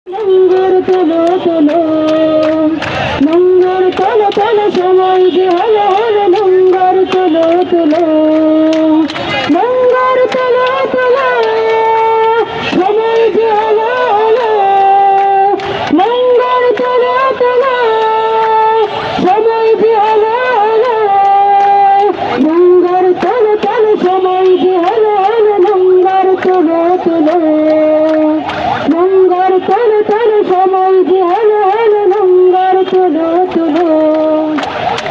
নোংর তোলো তোলো নোংর তোলো তোলো সময় যে হলো হলো নোংর তোলো তোলো নোংর তোলো তোলো সময় যে হলো হলো নোংর তোলো তোলো সময় যে হলো হলো নোংর তোলো তোলো সময় যে হলো হলো নোংর তোলো তোলো নোংর তোলো তোলো সময় যে হলো হলো নোংর তোলো তোলো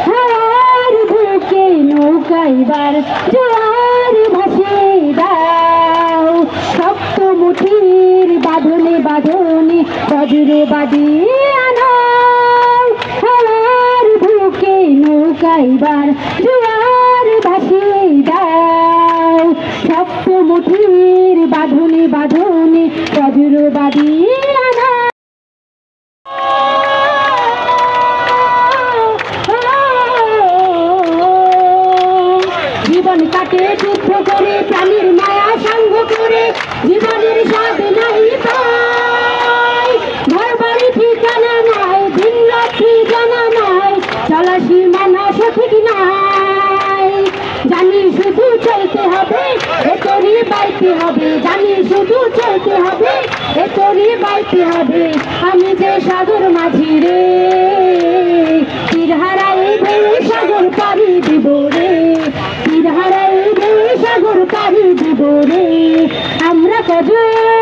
হাওয়ার বুকে নৌকাইবার জোয়ার ভাসিয়ে দাও শক্ত মুঠির বাঁধনে বাঁধনে বজ্রে বাঁধিয়ে আনাও হাওয়ার বুকে নৌকাইবার জোয়ার ভাসিয়ে দাও শক্ত মুঠির বাঁধনে বাঁধনে বজ্র বাঁধিয়ে আনাও জীবন কাটে যুদ্ধ করে প্রাণীর মায়া সাঙ্গ করে জীবনের স্বাদ নাই পাই ঘর বাড়ি ঠিকানা নাই দিন রাত্রি জানা নাই চলা সীমানা সঠিক নাই জানি শুধু চলতে হবে এতরি বাইতে হবে জানি শুধু চলতে হবে এতরি বাইতে হবে আমি যে সাগর মাঝি রে তীর হারাই ভেবে সাগর পাড়ি দিব রে তীর হারাই ভেবে সাগর পাড়ি দিব রে আমরা কজন